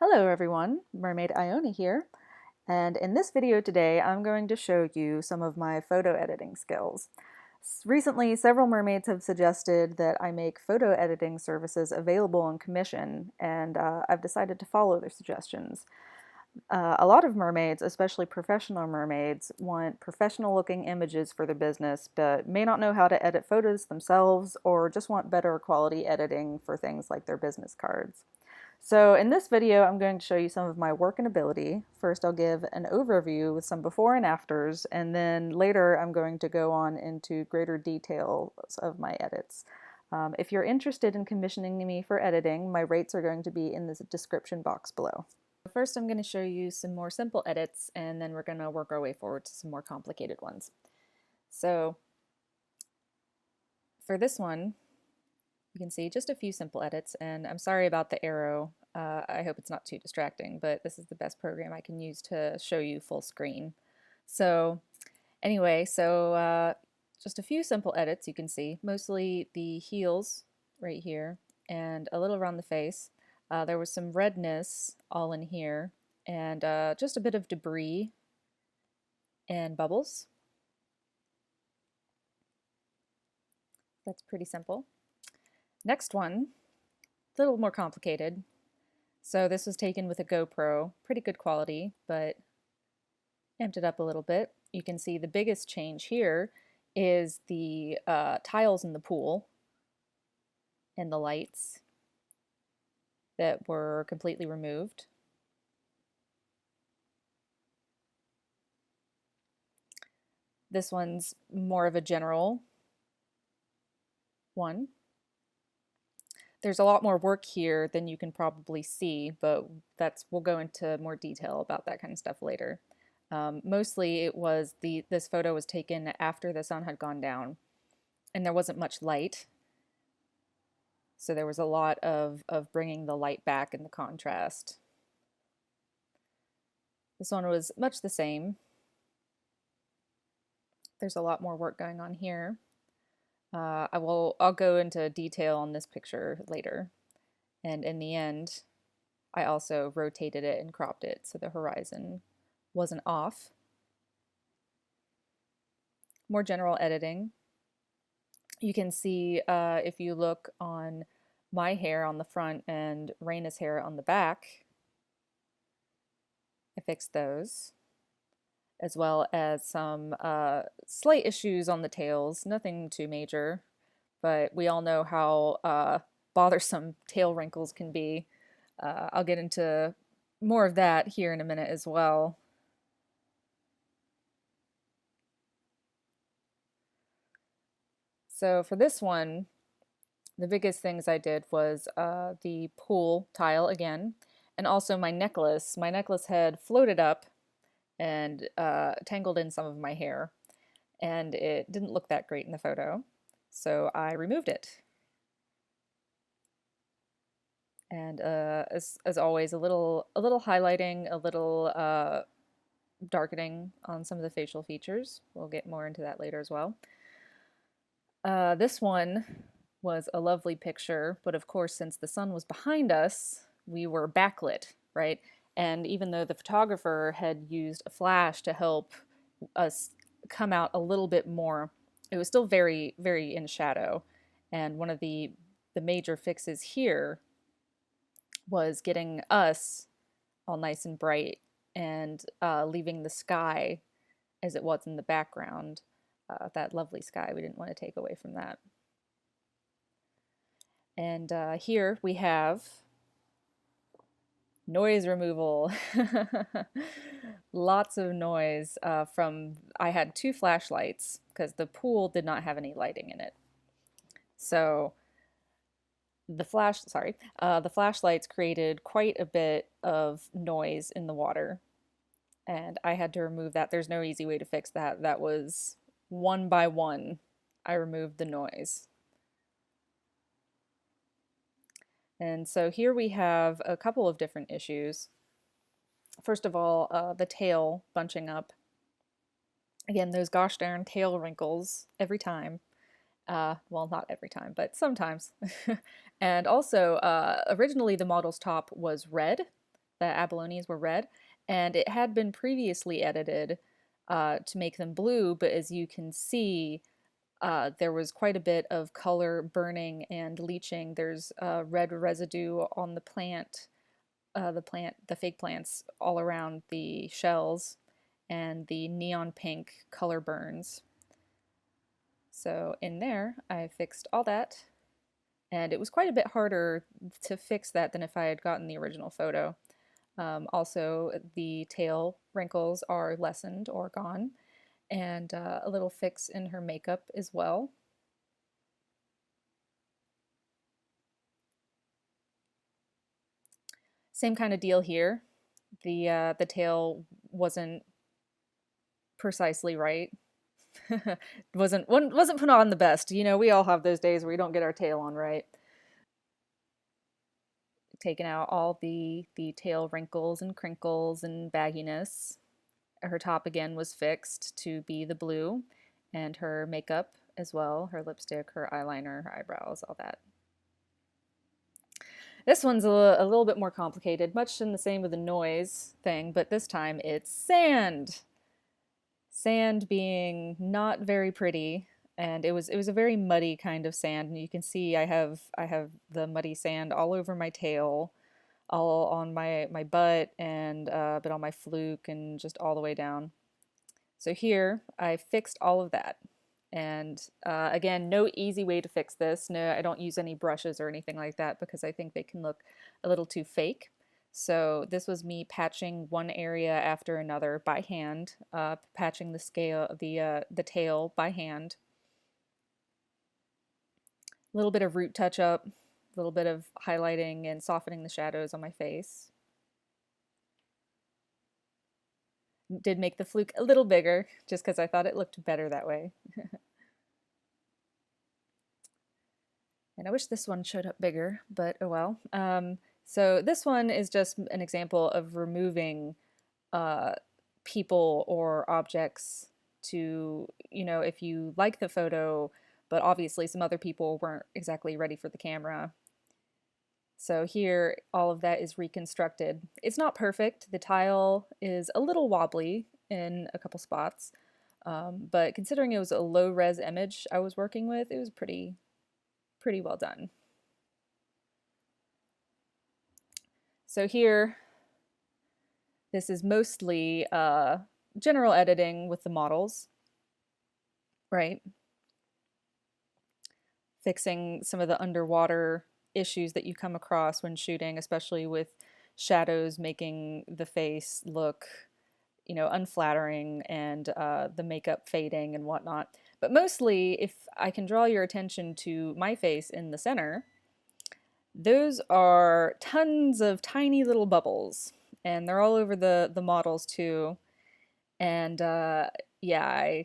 Hello everyone, Mermaid Iona here, and in this video today I'm going to show you some of my photo editing skills. Recently, several mermaids have suggested that I make photo editing services available on commission, and I've decided to follow their suggestions. A lot of mermaids, especially professional mermaids, want professional looking images for their business, but may not know how to edit photos themselves or just want better quality editing for things like their business cards. So in this video, I'm going to show you some of my work and ability. First, I'll give an overview with some before and afters, and then later I'm going to go on into greater details of my edits. If you're interested in commissioning me for editing, my rates are going to be in the description box below. First, I'm going to show you some more simple edits, and then we're going to work our way forward to some more complicated ones. So for this one, you can see just a few simple edits, and I'm sorry about the arrow. I hope it's not too distracting, but this is the best program I can use to show you full screen. So anyway, just a few simple edits you can see, mostly the heels right here and a little around the face. There was some redness all in here and just a bit of debris and bubbles. That's pretty simple. Next one, a little more complicated. So this was taken with a GoPro, pretty good quality, but amped it up a little bit. You can see the biggest change here is the tiles in the pool and the lights that were completely removed. This one's more of a general one. There's a lot more work here than you can probably see, but we'll go into more detail about that kind of stuff later. Mostly it was this photo was taken after the sun had gone down and there wasn't much light. So there was a lot of bringing the light back and the contrast. This one was much the same. There's a lot more work going on here. I'll go into detail on this picture later. And in the end, I also rotated it and cropped it so the horizon wasn't off. More general editing. You can see if you look on my hair on the front and Raina's hair on the back, I fixed those, as well as some slight issues on the tails, nothing too major, but we all know how bothersome tail wrinkles can be. I'll get into more of that here in a minute as well. So for this one, the biggest things I did was the pool tile again, and also my necklace. My necklace had floated up and tangled in some of my hair, and it didn't look that great in the photo, so I removed it. And as always, a little highlighting, a little darkening on some of the facial features. We'll get more into that later as well. This one was a lovely picture, but of course, since the sun was behind us, we were backlit, right? And even though the photographer had used a flash to help us come out a little bit more, it was still very, very in shadow. And one of the major fixes here was getting us all nice and bright and leaving the sky as it was in the background. That lovely sky, we didn't want to take away from that. And here we have noise removal. Lots of noise I had two flashlights because the pool did not have any lighting in it. So the flashlights created quite a bit of noise in the water, and I had to remove that. There's no easy way to fix that. That was one by one, I removed the noise. And so here we have a couple of different issues. First of all, the tail bunching up. Again, those gosh darn tail wrinkles every time. Well, not every time, but sometimes. And also, originally the model's top was red, the abalones were red, and it had been previously edited to make them blue, but as you can see, there was quite a bit of color burning and leaching. There's red residue on the fake plants all around the shells, and the neon pink color burns. So in there, I fixed all that, and it was quite a bit harder to fix that than if I had gotten the original photo. Also, the tail wrinkles are lessened or gone, and a little fix in her makeup as well. Same kind of deal here. The tail wasn't precisely right. wasn't put on the best. You know, we all have those days where we don't get our tail on right. Taken out all the tail wrinkles and crinkles and bagginess. Her top again was fixed to be the blue, and her makeup as well, her lipstick, her eyeliner, her eyebrows, all that. This one's a little bit more complicated, much in the same with the noise thing, but this time it's sand. Sand being not very pretty, and it was a very muddy kind of sand, and you can see I have the muddy sand all over my tail, all on my butt, and a bit on my fluke, and just all the way down. So here I fixed all of that. And again, no easy way to fix this. No, I don't use any brushes or anything like that because I think they can look a little too fake. So this was me patching one area after another by hand, patching the tail by hand. A little bit of root touch up, a little bit of highlighting and softening the shadows on my face. Did make the fluke a little bigger just because I thought it looked better that way. And I wish this one showed up bigger, but oh well. So this one is just an example of removing people or objects to, if you like the photo, but obviously some other people weren't exactly ready for the camera. So here, all of that is reconstructed. It's not perfect. The tile is a little wobbly in a couple spots, but considering it was a low-res image I was working with, it was pretty well done. So here, this is mostly general editing with the models, right? Fixing some of the underwater issues that you come across when shooting, especially with shadows making the face look, unflattering, and the makeup fading and whatnot. But mostly, if I can draw your attention to my face in the center, those are tons of tiny little bubbles, and they're all over the models too. And yeah,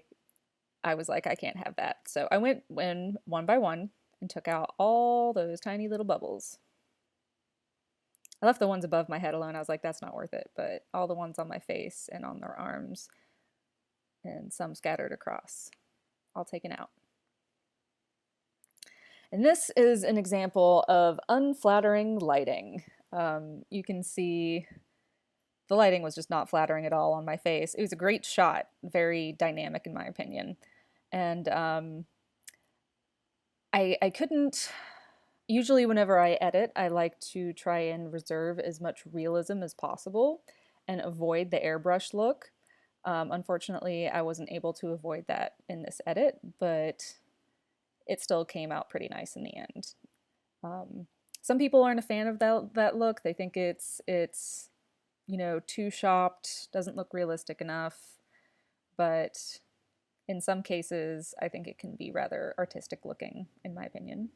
I was like, I can't have that. So I went in one by one and took out all those tiny little bubbles. I left the ones above my head alone. I was like, that's not worth it. But all the ones on my face and on their arms and some scattered across, all taken out. And this is an example of unflattering lighting. You can see the lighting was just not flattering at all on my face. It was a great shot, very dynamic in my opinion. And I couldn't, usually whenever I edit, I like to try and reserve as much realism as possible and avoid the airbrush look. Unfortunately, I wasn't able to avoid that in this edit, but it still came out pretty nice in the end. Some people aren't a fan of that look. They think it's too shopped, doesn't look realistic enough, but in some cases, I think it can be rather artistic looking, in my opinion.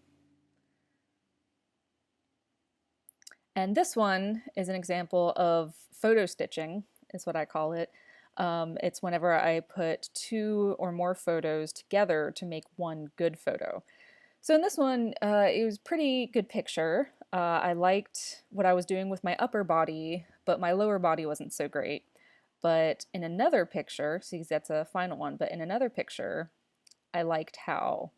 And this one is an example of photo stitching, is what I call it. It's whenever I put two or more photos together to make one good photo. So in this one, it was a pretty good picture. I liked what I was doing with my upper body, but my lower body wasn't so great. But in another picture, see, that's a final one, but in another picture, I liked how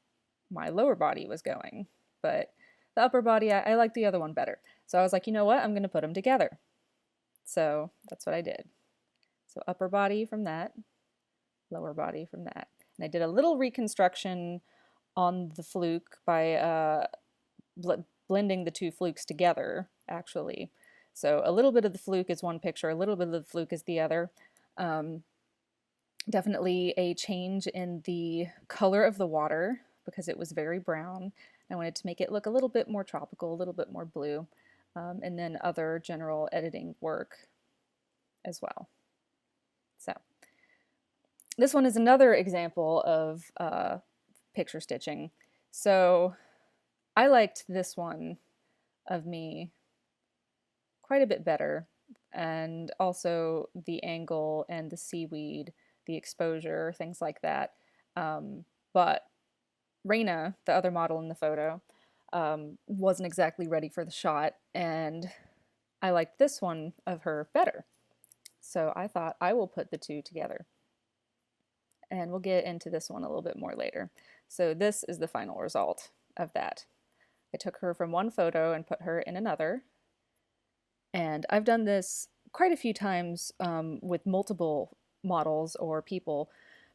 my lower body was going. But the upper body, I liked the other one better. So I was like, you know what, I'm going to put them together. So that's what I did. So upper body from that, lower body from that. And I did a little reconstruction on the fluke by blending the two flukes together, actually. So a little bit of the fluke is one picture, a little bit of the fluke is the other. Definitely a change in the color of the water because it was very brown. I wanted to make it look a little bit more tropical, a little bit more blue, and then other general editing work as well. So this one is another example of picture stitching. So I liked this one of me quite a bit better, and also the angle and the seaweed, the exposure, things like that. But Raina, the other model in the photo, wasn't exactly ready for the shot, and I liked this one of her better. So I thought I will put the two together. And we'll get into this one a little bit more later. So this is the final result of that. I took her from one photo and put her in another. And I've done this quite a few times with multiple models or people,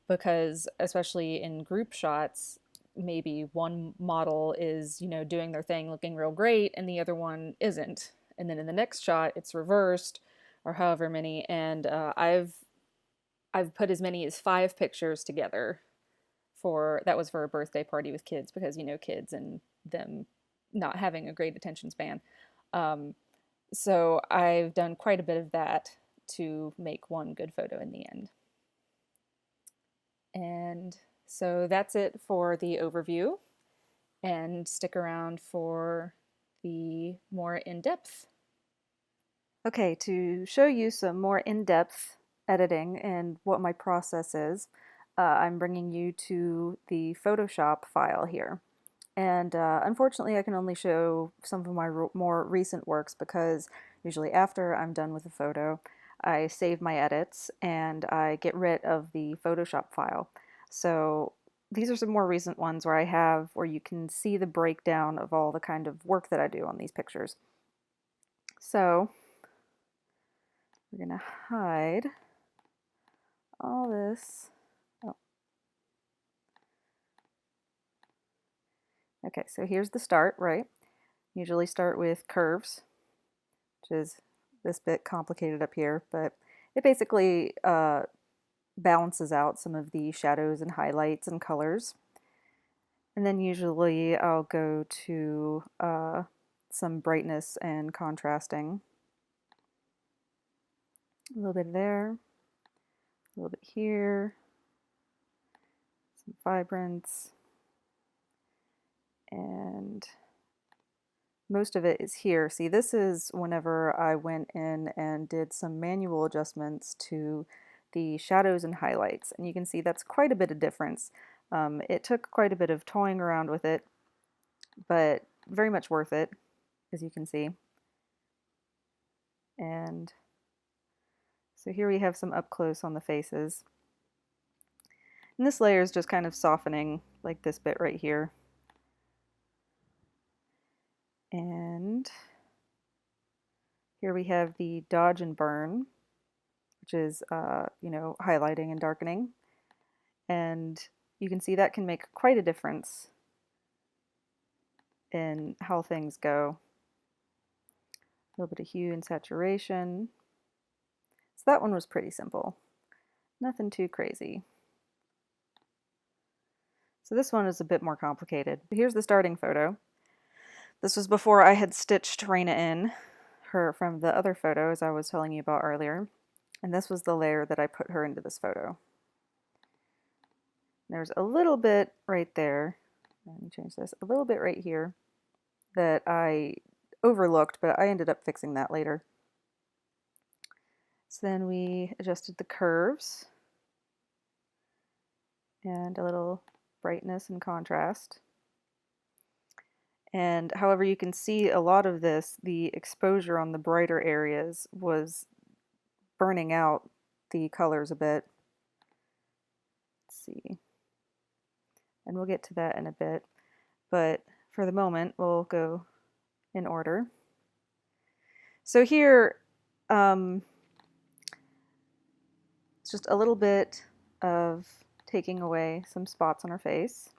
because especially in group shots, maybe one model is, doing their thing, looking real great, and the other one isn't. And then in the next shot, it's reversed, or however many. And I've put as many as 5 pictures together that was for a birthday party with kids, because kids and them not having a great attention span. So I've done quite a bit of that to make one good photo in the end. And so that's it for the overview, and stick around for the more in-depth. Okay, to show you some more in-depth editing and what my process is, I'm bringing you to the Photoshop file here. And unfortunately, I can only show some of my more recent works, because usually after I'm done with a photo, I save my edits and I get rid of the Photoshop file. So these are some more recent ones where you can see the breakdown of all the kind of work that I do on these pictures. So we're going to hide all this. Oh. Okay, so here's the start, right? Usually start with curves, which is this bit complicated up here, but it basically balances out some of the shadows and highlights and colors. And then usually I'll go to some brightness and contrasting. A little bit there, a little bit here, some vibrance, and most of it is here. See, this is whenever I went in and did some manual adjustments to the shadows and highlights, and you can see that's quite a bit of difference. It took quite a bit of toying around with it, but very much worth it, as you can see. And so here we have some up close on the faces. And this layer is just kind of softening, like this bit right here. And here we have the dodge and burn, which is, highlighting and darkening. And you can see that can make quite a difference in how things go. A little bit of hue and saturation. So that one was pretty simple. Nothing too crazy. So this one is a bit more complicated. Here's the starting photo. This was before I had stitched Raina in, her from the other photo, as I was telling you about earlier. And this was the layer that I put her into this photo. There's a little bit right there, let me change this, a little bit right here that I overlooked, but I ended up fixing that later. So then we adjusted the curves and a little brightness and contrast. And however, you can see a lot of this, the exposure on the brighter areas was burning out the colors a bit. Let's see. And we'll get to that in a bit. But for the moment, we'll go in order. So here, it's just a little bit of taking away some spots on her face.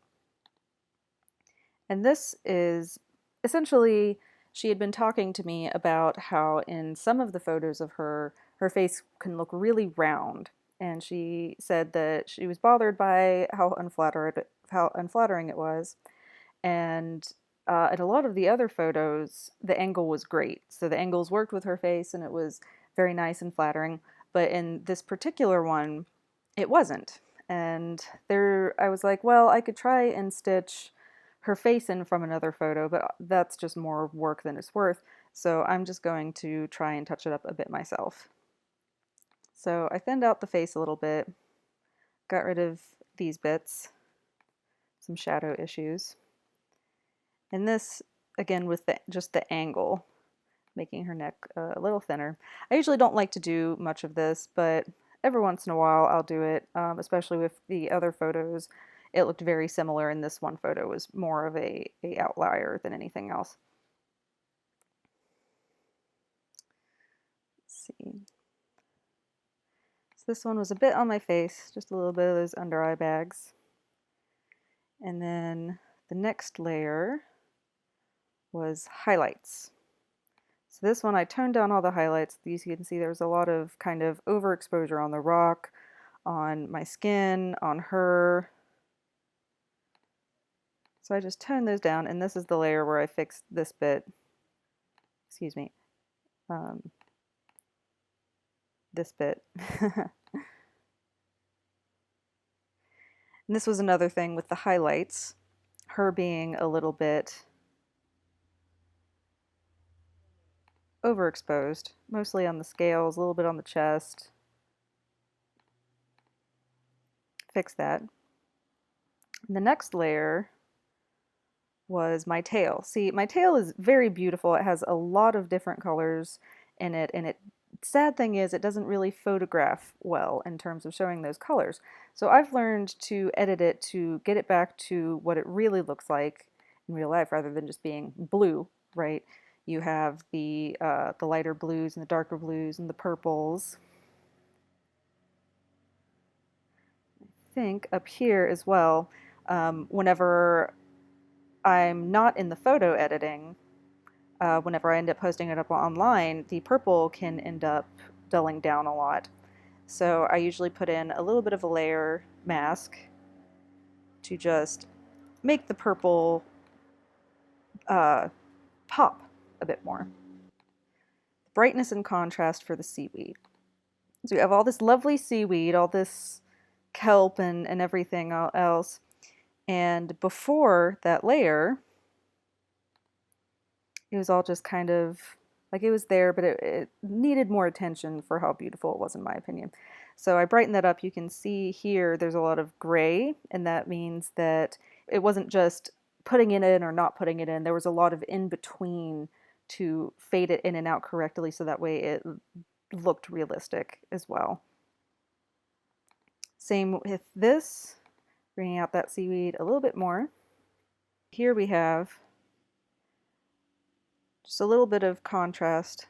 And this is essentially, she had been talking to me about how in some of the photos of her, her face can look really round. And she said that she was bothered by how unflattering it was. And in a lot of the other photos, the angle was great. So the angles worked with her face and it was very nice and flattering. But in this particular one, it wasn't. And there, I was like, well, I could try and stitch her face in from another photo, but that's just more work than it's worth. So I'm just going to try and touch it up a bit myself. So I thinned out the face a little bit, got rid of these bits, some shadow issues. And this, again, with just the angle, making her neck a little thinner. I usually don't like to do much of this, but every once in a while I'll do it, especially with the other photos. It looked very similar, and this one photo was more of a outlier than anything else. Let's see. So this one was a bit on my face, just a little bit of those under eye bags. And then the next layer was highlights. So this one I toned down all the highlights. These you can see there's a lot of kind of overexposure on the rock, on my skin, on her. So I just toned those down, and this is the layer where I fixed this bit. Excuse me. This bit. And this was another thing with the highlights, her being a little bit overexposed, mostly on the scales, a little bit on the chest. Fix that. And the next layer was my tail. See, my tail is very beautiful. It has a lot of different colors in it, and sad thing is it doesn't really photograph well in terms of showing those colors. So I've learned to edit it to get it back to what it really looks like in real life rather than just being blue, right? You have the lighter blues and the darker blues and the purples. I think up here as well, whenever I'm not in the photo editing, whenever I end up posting it up online, the purple can end up dulling down a lot. So I usually put in a little bit of a layer mask to just make the purple pop a bit more. Brightness and contrast for the seaweed. So we have all this lovely seaweed, all this kelp and everything else. And before that layer, it was all just kind of like it was there, but it needed more attention for how beautiful it was, in my opinion. So I brightened that up. You can see here there's a lot of gray, and that means that it wasn't just putting it in or not putting it in. There was a lot of in between to fade it in and out correctly so that way it looked realistic as well. Same with this, bringing out that seaweed a little bit more. Here we have just a little bit of contrast,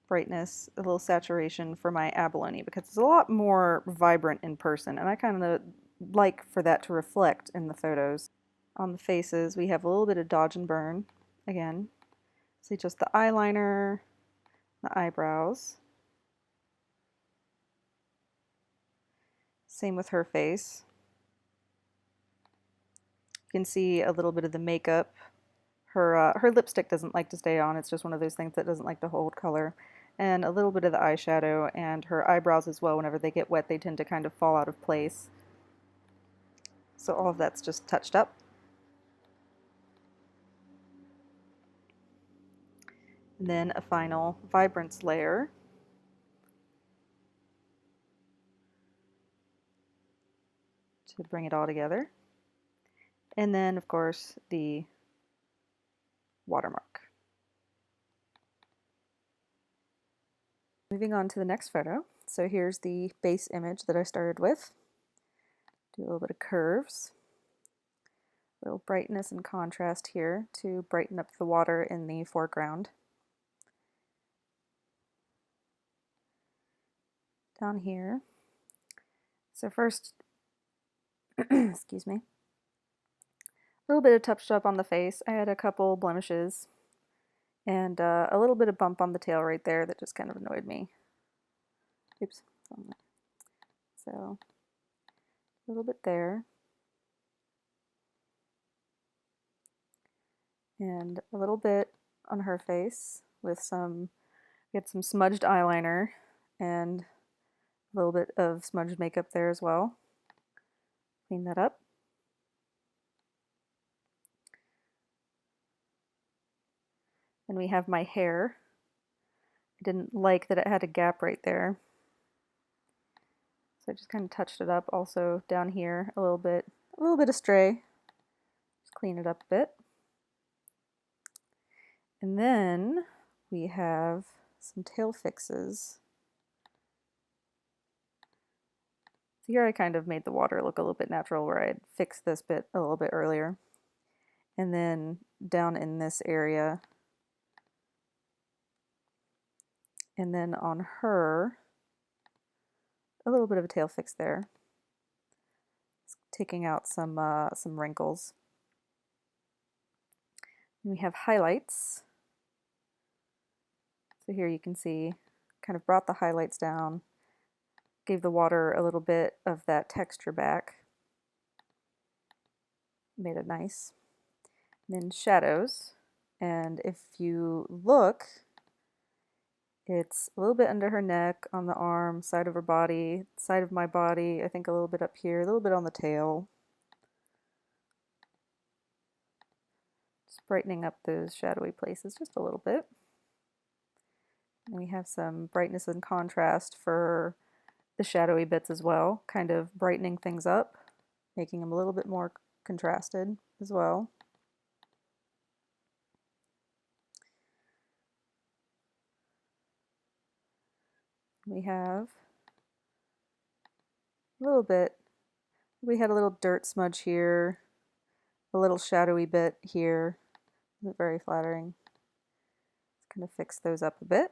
brightness, a little saturation for my abalone because it's a lot more vibrant in person, and I kind of like for that to reflect in the photos. On the faces, we have a little bit of dodge and burn again. See just the eyeliner, the eyebrows. Same with her face. You can see a little bit of the makeup. Her lipstick doesn't like to stay on. It's just one of those things that doesn't like to hold color. And a little bit of the eyeshadow, and her eyebrows as well. Whenever they get wet, they tend to kind of fall out of place. So all of that's just touched up. And then a final vibrance layer. To bring it all together. And then, of course, the watermark. Moving on to the next photo. So here's the base image that I started with. Do a little bit of curves. A little brightness and contrast here to brighten up the water in the foreground. down here. So first, excuse me, a little bit of touch up on the face. I had a couple blemishes and a little bit of bump on the tail right there that just kind of annoyed me. Oops. So a little bit there. And a little bit on her face with get some smudged eyeliner and a little bit of smudged makeup there as well. Clean that up. Then we have my hair. I didn't like that it had a gap right there, so I just kind of touched it up. Also down here a little bit astray. Just clean it up a bit. And then we have some tail fixes. So here I kind of made the water look a little bit natural where I had fixed this bit a little bit earlier. And then down in this area, and then on her, a little bit of a tail fix there. It's taking out some wrinkles. And we have highlights. So here you can see, kind of brought the highlights down, gave the water a little bit of that texture back, made it nice. And then shadows, and if you look, it's a little bit under her neck, on the arm, side of her body, side of my body, I think a little bit up here, a little bit on the tail. Just brightening up those shadowy places just a little bit. And we have some brightness and contrast for the shadowy bits as well, kind of brightening things up, making them a little bit more contrasted as well. We have a little bit, we had a little dirt smudge here, a little shadowy bit here, not very flattering. Just kind of fix those up a bit.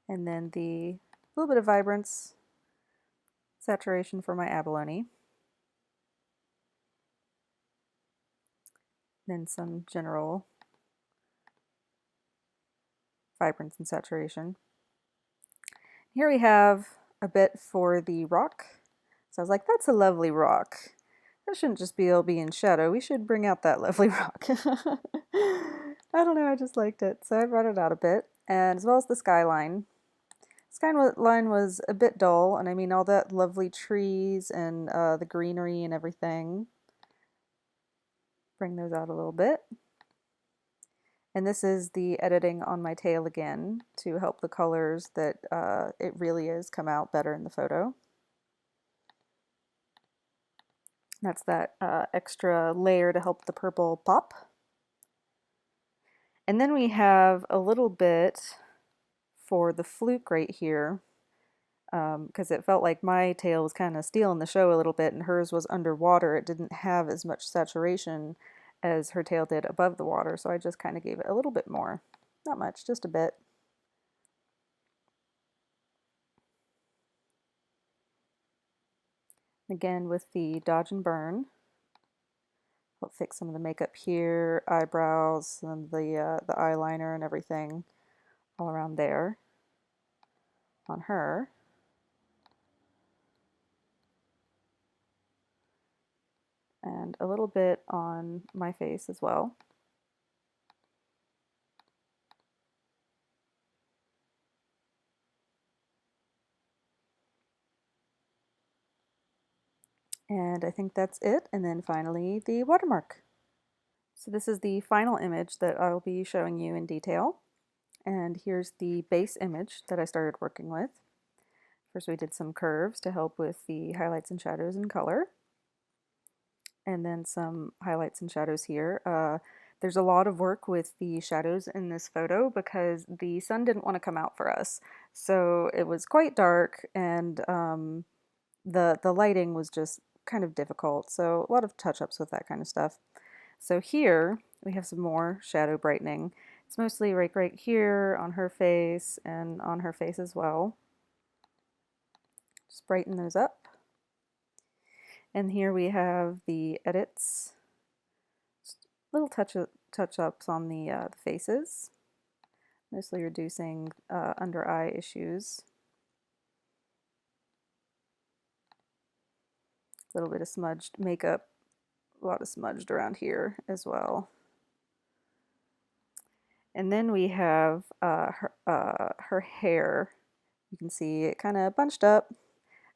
And then the little bit of vibrance, saturation for my abalone. Then some general vibrance and saturation. Here we have a bit for the rock. So I was like, that's a lovely rock. That shouldn't just be all be in shadow. We should bring out that lovely rock. I don't know, I just liked it. So I brought it out a bit, and as well as the skyline. Skyline was a bit dull, and I mean all that lovely trees and the greenery and everything. Bring those out a little bit. And this is the editing on my tail again to help the colors that it really is come out better in the photo. That's that extra layer to help the purple pop. And then we have a little bit for the fluke right here, because it felt like my tail was kind of stealing the show a little bit and hers was underwater. It didn't have as much saturation as her tail did above the water, so I just kind of gave it a little bit more. Not much, just a bit. Again with the Dodge and Burn. I'll fix some of the makeup here, eyebrows, and the eyeliner and everything all around there on her. And a little bit on my face as well. And I think that's it. And then finally the watermark. So this is the final image that I'll be showing you in detail. And here's the base image that I started working with. First we did some curves to help with the highlights and shadows and color. And then some highlights and shadows here. There's a lot of work with the shadows in this photo because the sun didn't want to come out for us. So it was quite dark, and the lighting was just kind of difficult. So a lot of touch-ups with that kind of stuff. So here we have some more shadow brightening. It's mostly right here on her face and on her face as well. Just brighten those up. And here we have the edits. Just little touch-ups on the faces. Mostly reducing under eye issues. A little bit of smudged makeup, a lot of smudged around here as well. And then we have her hair. You can see it kind of bunched up.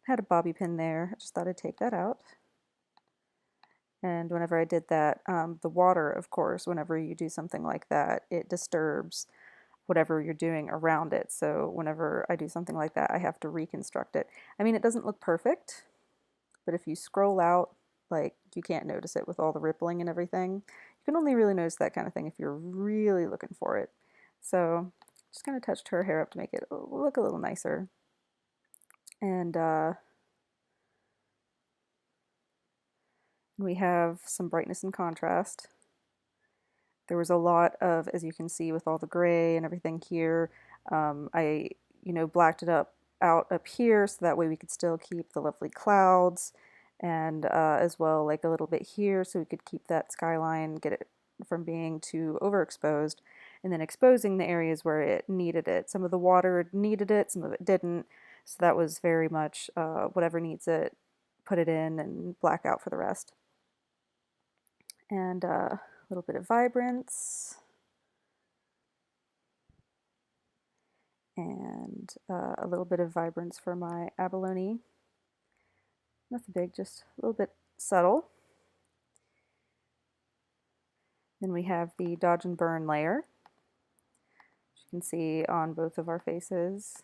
Had a bobby pin there. I just thought I'd take that out. And whenever I did that, the water, of course, whenever you do something like that, it disturbs whatever you're doing around it. So whenever I do something like that, I have to reconstruct it. I mean, it doesn't look perfect, but if you scroll out, like, you can't notice it with all the rippling and everything. You can only really notice that kind of thing if you're really looking for it. So just kind of touched her hair up to make it look a little nicer. And we have some brightness and contrast. There was a lot of, as you can see with all the gray and everything here, I, blacked it out up here so that way we could still keep the lovely clouds, and as well like a little bit here so we could keep that skyline, get it from being too overexposed, and then exposing the areas where it needed it. Some of the water needed it, some of it didn't, so that was very much whatever needs it, put it in and black out for the rest. And a little bit of vibrance, and a little bit of vibrance for my abalone. Nothing big, just a little bit subtle. Then we have the Dodge and Burn layer, which you can see on both of our faces.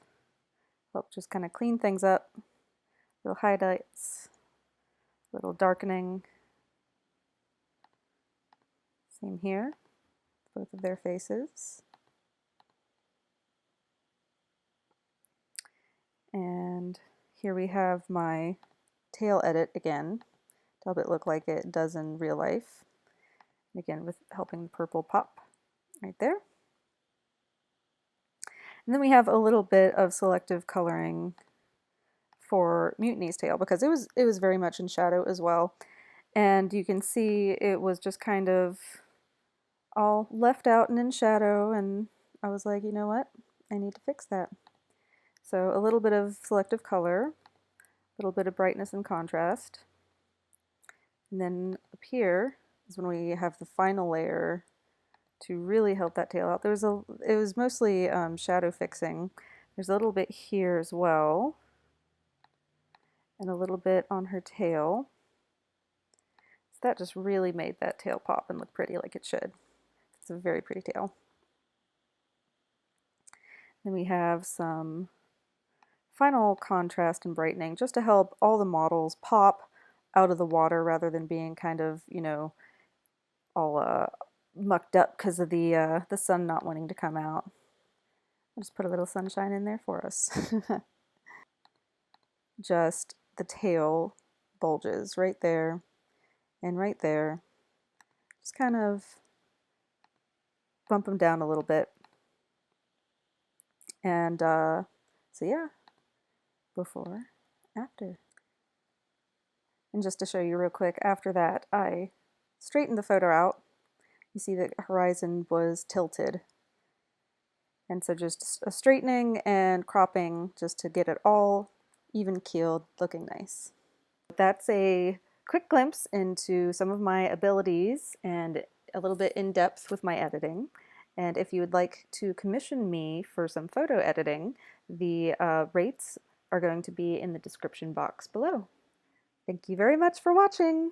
Help just kind of clean things up. Little highlights, little darkening. Same here, both of their faces. And here we have my tail edit again, to help it look like it does in real life. And again, with helping the purple pop right there. And then we have a little bit of selective coloring for Mutiny's tail, because it was very much in shadow as well. And you can see it was just kind of all left out and in shadow, and I was like, you know what? I need to fix that. So a little bit of selective color, a little bit of brightness and contrast. And then up here is when we have the final layer to really help that tail out. It was mostly shadow fixing. There's a little bit here as well, and a little bit on her tail. So that just really made that tail pop and look pretty like it should. It's a very pretty tail. Then we have some final contrast and brightening just to help all the models pop out of the water rather than being kind of, all mucked up because of the sun not wanting to come out. I'll just put a little sunshine in there for us. Just the tail bulges right there and right there. Just kind of bump them down a little bit. And so yeah, before, after. And just to show you real quick, after that I straightened the photo out. You see the horizon was tilted. And so just a straightening and cropping just to get it all even keeled, looking nice. That's a quick glimpse into some of my abilities and a little bit in depth with my editing. And if you would like to commission me for some photo editing, the rates are going to be in the description box below. Thank you very much for watching.